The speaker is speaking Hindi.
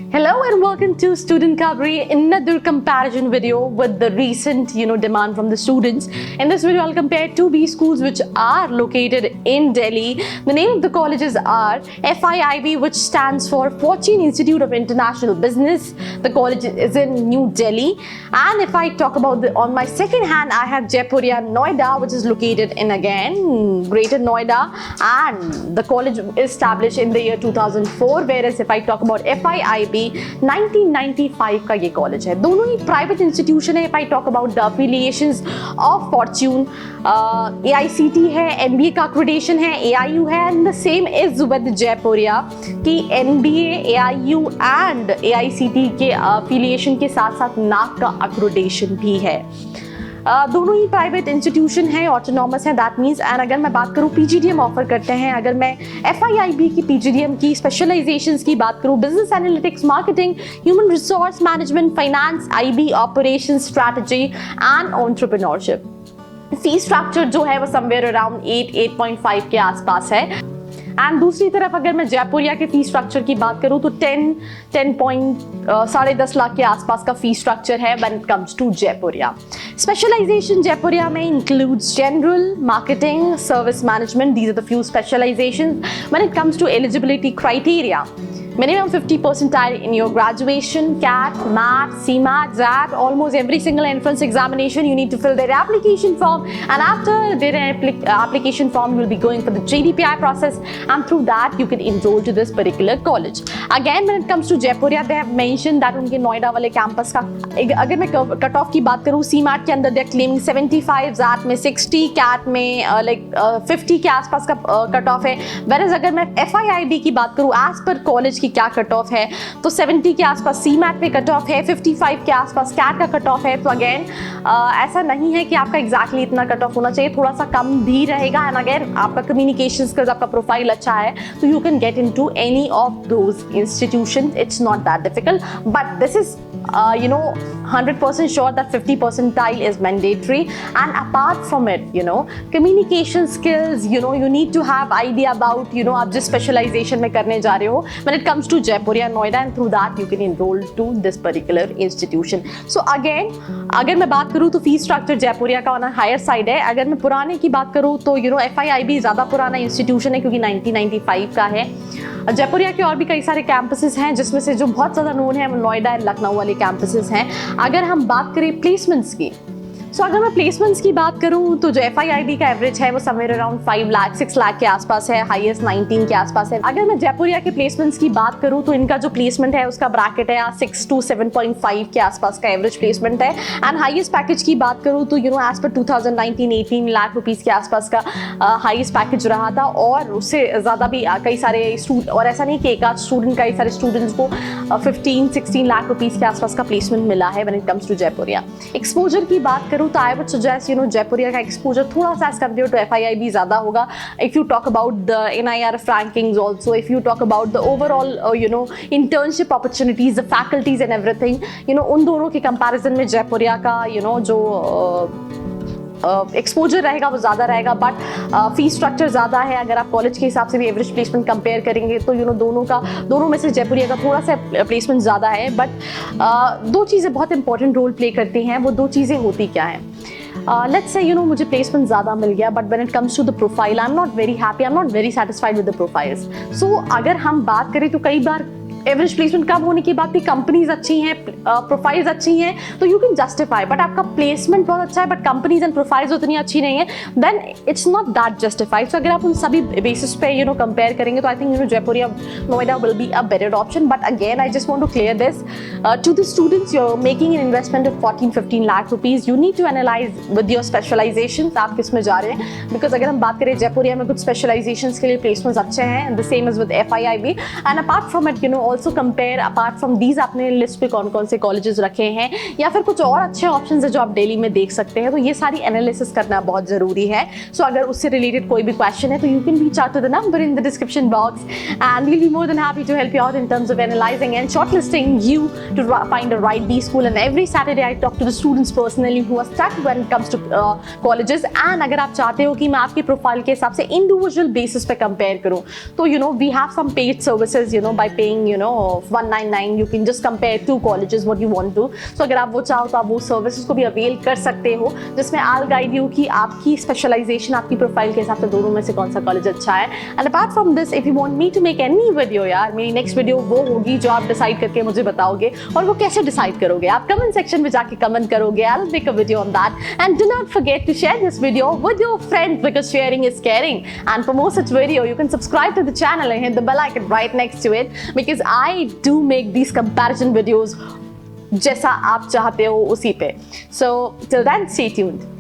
Hello and welcome to Student Kabri, another comparison video with the recent demand from the students. In this video I'll compare two B schools which are located in Delhi. The name of the colleges are FIIB, which stands for Fortune Institute of International Business. The college is in New Delhi. And if I talk about on my second hand, I have Jaipuria Noida, which is located in again Greater Noida, and the college is established in the year 2004. Whereas if I talk about FIIB, 1995 का ये कॉलेज है. दोनों ही प्राइवेट इंस्टीट्यूशन है. If I talk about the affiliations of Fortune, AICT है, MBA का एक्रेडिटेशन है, AIU है, and the same is with Jaipuria की MBA, AIU एंड AICT के एफिलिएशन के साथ साथ NAAC का एक्रेडिटेशन भी है. दोनों ही प्राइवेट इंस्टीट्यूशन है, ऑटोनॉमस है, दैट मीन्स. एंड अगर मैं बात करूँ PGDM ऑफर करते हैं, अगर मैं FIIB की PGDM की स्पेशलाइजेशंस की बात करूँ, business analytics, marketing, human resource management, finance, IB, operation, strategy and entrepreneurship. Fee structure जो है वो समवेयर अराउंड 8.5 के आसपास है. एंड दूसरी तरफ अगर मैं जयपुरिया के फी स्ट्रक्चर की बात करूँ तो 10.10 लाख के आसपास का फी स्ट्रक्चर है when it comes to Jaipuria. Specialization Jaipuria में includes general, marketing, service management. These are the few specializations. When it comes to eligibility criteria, minimum 50 percentile in your graduation, CAT, MAT, CMAT, XAT, almost every single entrance examination you need to fill their application form, and after their application form you will be going for the JDPI process, and through that you can enroll to this particular college. Again, when it comes to Jaipuria, they have mentioned that उनके नोएडा वाले कैंपस का अगर मैं कट ऑफ की बात करूँ, CMAT के अंदर they are claiming 75, XAT में 60, CAT में 50 के आसपास का कट ऑफ है. whereas अगर मैं FIIB की बात करूँ, एज पर कॉलेज की क्या कट ऑफ है, तो 70 के आसपास CMAT पे कट ऑफ है, 55 के आसपास CAT का कट ऑफ है. तो अगेन ऐसा नहीं है कि आपका एग्जैक्टली इतना कट ऑफ होना चाहिए, थोड़ा सा कम भी रहेगा. एंड अगर आपका कम्युनिकेशन स्किल्स, आपका प्रोफाइल अच्छा है, तो you can get into any of those institutions. It's not that difficult, but this is 100% sure that 50 percentile is mandatory. And apart from it, communication skills, you need to have idea about, आप जिस specialization में करने जा रहे हो, when it comes to Jaipuria, Noida, and through that you can enroll to this particular institution. So again, अगर मैं बात करूँ तो फीस स्ट्रक्चर जयपुरिया का ऑन हायर साइड है. अगर मैं पुराने की बात करूँ तो FIIB ज़्यादा पुराना इंस्टीट्यूशन है क्योंकि 1995 का है. जयपुरिया के और भी कई सारे कैंपसेस हैं, जिसमें से जो बहुत ज़्यादा नोन है नोएडा एंड लखनऊ वाले कैंपसेस हैं. अगर हम बात करें प्लेसमेंट्स की, अगर मैं प्लेसमेंट्स की बात करूं तो जो FIIB का एवरेज है वो समवेयर अराउंड 5 लाख 6 लाख के आसपास है, हाईएस्ट 19 के आसपास है. अगर मैं जयपुरिया के प्लेसमेंट्स की बात करूं तो इनका जो प्लेसमेंट है उसका ब्रैकेट है 6 to 7.5 के आसपास का एवरेज प्लेसमेंट है. एंड हाईएस्ट पैकेज की बात करूं तो एज पर 2019-18 लाख रुपीज़ के आसपास का हाईएस्ट पैकेज रहा था. और उससे ज़्यादा भी कई सारे स्टूडेंट, और ऐसा नहीं कि एक आध स्टूडेंट, कई सारे स्टूडेंट्स को 15-16 लाख रुपीज़ के आसपास का प्लेसमेंट मिला है when it comes to Jaipuria. Exposure की बात करूँ तो आई वुड सजेस्ट जयपुरिया का एक्सपोजर थोड़ा सा एज कंपेयर टू FIIB ज़्यादा होगा. If you talk about the NIRF rankings also, if you talk about the overall internship opportunities, the faculties and everything, उन दोनों के कंपैरिजन में जयपुरिया का जो एक्सपोजर रहेगा वो ज़्यादा रहेगा. बट फी स्ट्रक्चर ज़्यादा है. अगर आप कॉलेज के हिसाब से भी एवरेज प्लेसमेंट कंपेयर करेंगे तो दोनों में से जयपुरिया का थोड़ा सा प्लेसमेंट ज़्यादा है. बट दो चीज़ें बहुत इंपॉर्टेंट रोल प्ले करती हैं. वो दो चीज़ें होती क्या हैं? Let's say मुझे प्लेसमेंट ज़्यादा मिल गया, but when it comes to the profile I am not very happy, I am not very satisfied with the profiles. So अगर हम बात करें तो कई बार एवरेज प्लेसमेंट कम होने की बात भी, कंपनीज अच्छी हैं, प्रोफाइल्स अच्छी हैं, तो यू कैन जस्टिफाई. बट आपका प्लेसमेंट बहुत अच्छा है बट कंपनीज एंड प्रोफाइल्स उतनी अच्छी नहीं है, then it's not that justified. So अगर आप उन सभी बेसिस पे कंपेयर करेंगे तो I think Jaipuria Noida will be a better option. But again I just want to clear this to the students, you are making an investment of 14-15 lakh rupees. You need to analyse with your specialization आप किस में जा रहे हैं. बिकॉज अगर हम बात करें जयपुरिया में कुछ स्पेशलाइजेशन के लिए प्लेसमेंट्स अच्छे हैं, the same is with FIIB. And apart from it also compare apart from these आपने लिस्ट पे कौन कौन से कॉलेजेस रखे हैं या फिर कुछ और अच्छे ऑप्शंस है जो आप डेली में देख सकते हैं. तो ये सारी एनालिसिस करना बहुत ज़रूरी है. सो अगर उससे रिलेटेड कोई भी क्वेश्चन है तो you can reach out to the number in the description box and we'll be more than happy to help you out in terms of analysing and shortlisting you to find the right B school. And every Saturday I talk to the students personally who are stuck when it comes to colleges. And अगर आप चाहते हो कि मैं आपकी प्रोफाइल के हिसाब से इंडिविजुअल बेसिस पे कंपेयर करूँ तो we have some paid services by paying 199 you can just compare 2 colleges what you want to. So अगर आप वो चाहो तो आप वो सर्विसेज को भी अवेल कर सकते हो, जिसमें I'll guide you कि आपकी स्पेशलाइजेशन आपकी प्रोफाइल के हिसाब से दोनों में से कौन सा कॉलेज अच्छा है. And apart from this if you want me to make any video, यार मेरी नेक्स्ट वीडियो वो होगी जो आप डिसाइड करके मुझे बताओगे. और वो कैसे डिसाइड करोगे, आप कमेंट सेक्शन में जाके कमेंट करोगे. I'll make a video on that. And do not forget to share this video with your friends because sharing is caring. And for more such video, you can subscribe to the channel and hit the bell icon right next to it because I do make these comparison videos जैसा आप चाहते हो उसी पे. So till then, stay tuned.